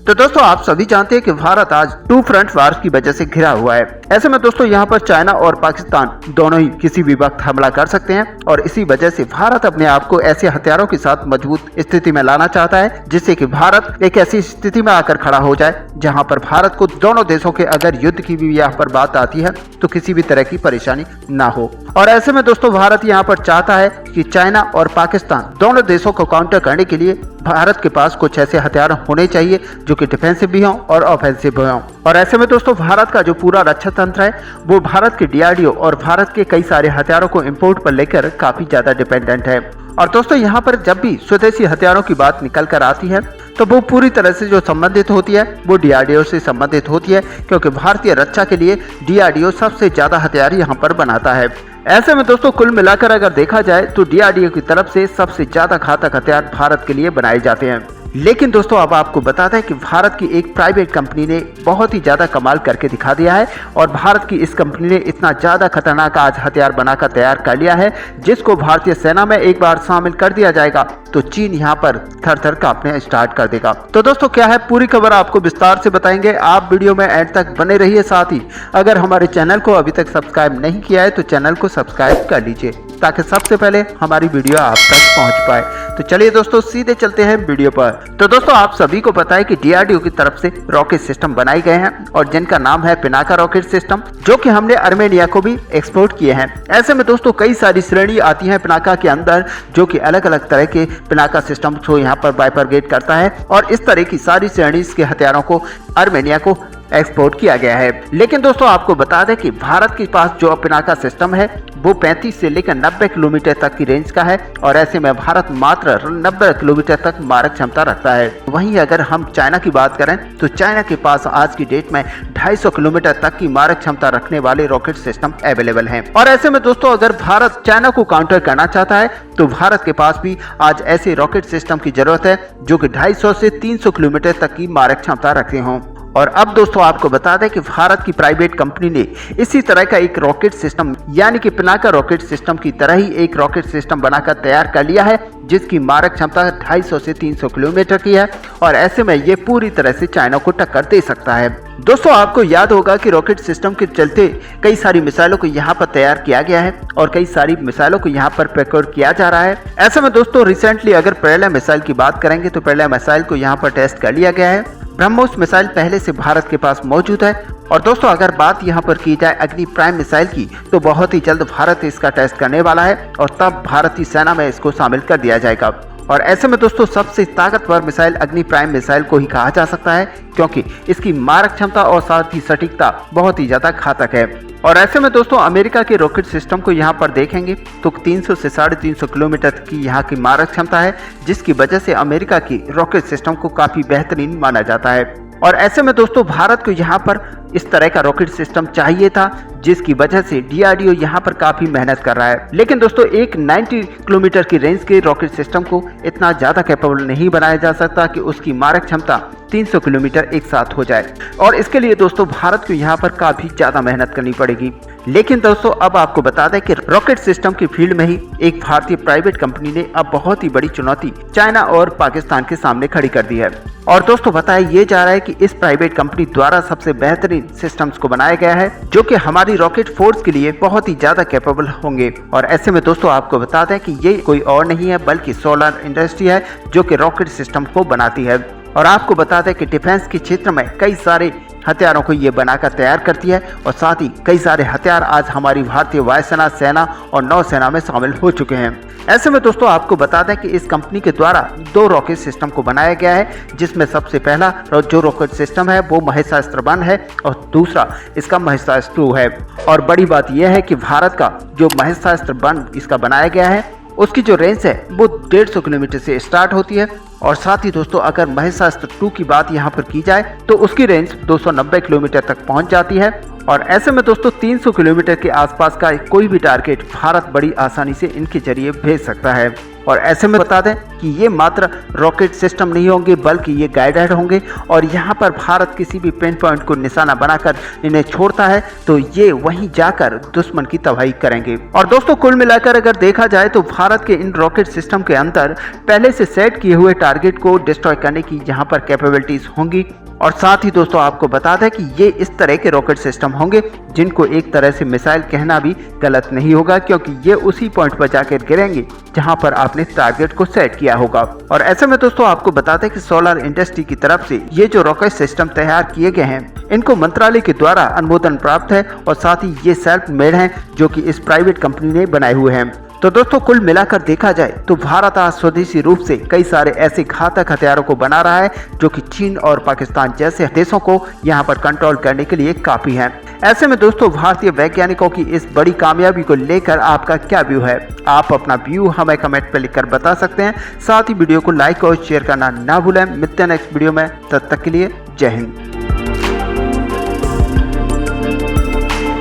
तो दोस्तों आप सभी जानते हैं कि भारत आज टू फ्रंट वार की वजह से घिरा हुआ है। ऐसे में दोस्तों यहाँ पर चाइना और पाकिस्तान दोनों ही किसी भी वक्त हमला कर सकते हैं और इसी वजह से भारत अपने आप को ऐसे हथियारों के साथ मजबूत स्थिति में लाना चाहता है, जिससे कि भारत एक ऐसी स्थिति में आकर खड़ा हो जाए जहाँ पर भारत को दोनों देशों के अगर युद्ध की भी यहाँ पर बात आती है तो किसी भी तरह की परेशानी ना हो। और ऐसे में दोस्तों भारत यहाँ पर चाहता है कि चाइना और पाकिस्तान दोनों देशों को काउंटर करने के लिए भारत के पास कुछ ऐसे हथियार होने चाहिए जो कि डिफेंसिव भी हों और ऑफेंसिव भी हों। और ऐसे में दोस्तों भारत का जो पूरा रक्षा तंत्र है वो भारत के डीआरडीओ और भारत के कई सारे हथियारों को इंपोर्ट पर लेकर काफी ज्यादा डिपेंडेंट है। और दोस्तों यहाँ पर जब भी स्वदेशी हथियारों की बात निकल कर आती है तो वो पूरी तरह से जो संबंधित होती है वो डीआरडीओ से संबंधित होती है, क्योंकि भारतीय रक्षा के लिए डीआरडीओ सबसे ज्यादा हथियार यहाँ पर बनाता है। ऐसे में दोस्तों कुल मिलाकर अगर देखा जाए तो डीआरडीओ की तरफ से सबसे ज्यादा घातक हथियार भारत के लिए बनाए जाते हैं। लेकिन दोस्तों अब आपको बता दें कि भारत की एक प्राइवेट कंपनी ने बहुत ही ज्यादा कमाल करके दिखा दिया है और भारत की इस कंपनी ने इतना ज्यादा खतरनाक आज हथियार बनाकर तैयार कर लिया है जिसको भारतीय सेना में एक बार शामिल कर दिया जाएगा तो चीन यहाँ पर थर थर कांपने स्टार्ट कर देगा। तो दोस्तों क्या है पूरी खबर आपको विस्तार से बताएंगे, आप वीडियो में एंड तक बने रहिए। साथ ही अगर हमारे चैनल को अभी तक सब्सक्राइब नहीं किया है तो चैनल को सब्सक्राइब कर लीजिए ताकि सबसे पहले हमारी वीडियो आप तक पहुंच पाए। तो चलिए दोस्तों सीधे चलते हैं वीडियो पर। तो दोस्तों आप सभी को पता है कि डीआरडीओ की तरफ से रॉकेट सिस्टम बनाए गए हैं और जिनका नाम है पिनाका रॉकेट सिस्टम, जो कि हमने आर्मेनिया को भी एक्सपोर्ट किए हैं। ऐसे में दोस्तों कई सारी श्रेणी आती है पिनाका के अंदर, जो कि अलग अलग तरह के पिनाका सिस्टम को यहाँ पर बाइफरगेट करता है और इस तरह की सारी श्रेणी के हथियारों को आर्मेनिया को एक्सपोर्ट किया गया है। लेकिन दोस्तों आपको बता दें कि भारत के पास जो पिनाका सिस्टम है वो 35 से लेकर 90 किलोमीटर तक की रेंज का है और ऐसे में भारत मात्र 90 किलोमीटर तक मारक क्षमता रखता है। वहीं अगर हम चाइना की बात करें तो चाइना के पास आज की डेट में 250 किलोमीटर तक की मारक क्षमता रखने वाले रॉकेट सिस्टम अवेलेबल हैं। और ऐसे में दोस्तों अगर भारत चाइना को काउंटर करना चाहता है तो भारत के पास भी आज ऐसे रॉकेट सिस्टम की जरूरत है जो कि 250 से 300 किलोमीटर तक की मारक क्षमता रखते हों। और अब दोस्तों आपको बता दें कि भारत की प्राइवेट कंपनी ने इसी तरह का एक रॉकेट सिस्टम यानी कि पिनाका रॉकेट सिस्टम की तरह ही एक रॉकेट सिस्टम बनाकर तैयार कर लिया है जिसकी मारक क्षमता 250 से 300 किलोमीटर की है और ऐसे में ये पूरी तरह से चाइना को टक्कर दे सकता है। दोस्तों आपको याद होगा कि रॉकेट सिस्टम के चलते कई सारी मिसाइलों को यहाँ पर तैयार किया गया है और कई सारी मिसाइलों को यहाँ पर प्रोक्योर किया जा रहा है। ऐसे में दोस्तों रिसेंटली अगर पहले मिसाइल की बात करेंगे तो पहले मिसाइल को यहाँ पर टेस्ट कर लिया गया है। ब्रह्मोस मिसाइल पहले से भारत के पास मौजूद है और दोस्तों अगर बात यहाँ पर की जाए अग्नि प्राइम मिसाइल की तो बहुत ही जल्द भारत इसका टेस्ट करने वाला है और तब भारतीय सेना में इसको शामिल कर दिया जाएगा। और ऐसे में दोस्तों सबसे ताकतवर मिसाइल अग्नि प्राइम मिसाइल को ही कहा जा सकता है क्योंकि इसकी मारक क्षमता और साथ ही सटीकता बहुत ही ज्यादा घातक है। और ऐसे में दोस्तों अमेरिका के रॉकेट सिस्टम को यहाँ पर देखेंगे तो 300 से 350 किलोमीटर की यहाँ की मारक क्षमता है, जिसकी वजह से अमेरिका की रॉकेट सिस्टम को काफी बेहतरीन माना जाता है। और ऐसे में दोस्तों भारत को यहाँ पर इस तरह का रॉकेट सिस्टम चाहिए था जिसकी वजह से डीआरडीओ यहाँ पर काफी मेहनत कर रहा है। लेकिन दोस्तों एक 90 किलोमीटर की रेंज के रॉकेट सिस्टम को इतना ज्यादा कैपेबल नहीं बनाया जा सकता कि उसकी मारक क्षमता 300 किलोमीटर एक साथ हो जाए और इसके लिए दोस्तों भारत को यहाँ पर काफी ज्यादा मेहनत करनी पड़ेगी। लेकिन दोस्तों अब आपको बता दें कि रॉकेट सिस्टम की फील्ड में ही एक भारतीय प्राइवेट कंपनी ने अब बहुत ही बड़ी चुनौती चाइना और पाकिस्तान के सामने खड़ी कर दी है। और दोस्तों बताया ये जा रहा है कि इस प्राइवेट कंपनी द्वारा सबसे बेहतरीन सिस्टम्स को बनाया गया है जो कि हमारी रॉकेट फोर्स के लिए बहुत ही ज्यादा कैपेबल होंगे। और ऐसे में दोस्तों आपको बता दें कि ये कोई और नहीं है बल्कि सोलर इंडस्ट्री है जो कि रॉकेट सिस्टम को बनाती है। और आपको बता दें कि डिफेंस के क्षेत्र में कई सारे हथियारों को ये बनाकर तैयार करती है और साथ ही कई सारे हथियार आज हमारी भारतीय वायुसेना, सेना और नौसेना में शामिल हो चुके हैं। ऐसे में दोस्तों आपको बता दें कि इस कंपनी के द्वारा 2 रॉकेट सिस्टम को बनाया गया है, जिसमें सबसे पहला जो रॉकेट सिस्टम है वो महेशास्त्र 1 है और दूसरा इसका महेशास्त्र 2 है। और बड़ी बात यह है कि भारत का जो महेशास्त्र 1 इसका बनाया गया है उसकी जो रेंज है वो 150 किलोमीटर से स्टार्ट होती है और साथ ही दोस्तों अगर महेशास्त्र 2 की बात यहाँ पर की जाए तो उसकी रेंज 290 किलोमीटर तक पहुँच जाती है। और ऐसे में दोस्तों 300 किलोमीटर के आसपास का कोई भी टारगेट भारत बड़ी आसानी से इनके जरिए भेज सकता है। और ऐसे में बता दें कि ये मात्र रॉकेट सिस्टम नहीं होंगे बल्कि ये गाइडेड होंगे और यहाँ पर भारत किसी भी पिन पॉइंट को निशाना बनाकर इन्हें छोड़ता है तो ये वहीं जाकर दुश्मन की तबाही करेंगे। और दोस्तों कुल मिलाकर अगर देखा जाए तो भारत के इन रॉकेट सिस्टम के अंदर पहले से सेट किए हुए टारगेट को डिस्ट्रॉय करने की यहाँ पर कैपेबिलिटीज होंगी। और साथ ही दोस्तों आपको बता दें कि ये इस तरह के रॉकेट सिस्टम होंगे जिनको एक तरह से मिसाइल कहना भी गलत नहीं होगा, क्योंकि ये उसी पॉइंट पर जाकर गिरेंगे जहां पर आपने टारगेट को सेट किया होगा। और ऐसे में दोस्तों आपको बता दें कि सोलर इंडस्ट्री की तरफ से ये जो रॉकेट सिस्टम तैयार किए गए हैं इनको मंत्रालय के द्वारा अनुमोदन प्राप्त है और साथ ही ये सेल्फ मेड हैं जो कि इस प्राइवेट कंपनी ने बनाए हुए हैं। तो दोस्तों कुल मिलाकर देखा जाए तो भारत आज स्वदेशी रूप से कई सारे ऐसे घातक हथियारों को बना रहा है जो कि चीन और पाकिस्तान जैसे देशों को यहां पर कंट्रोल करने के लिए काफी है। ऐसे में दोस्तों भारतीय वैज्ञानिकों की इस बड़ी कामयाबी को लेकर आपका क्या व्यू है? आप अपना व्यू हमें कमेंट पर लिखकर बता सकते हैं। साथ ही वीडियो को लाइक और शेयर करना ना भूलें। मिलते हैं नेक्स्ट वीडियो में, तब तक के लिए जय हिंद।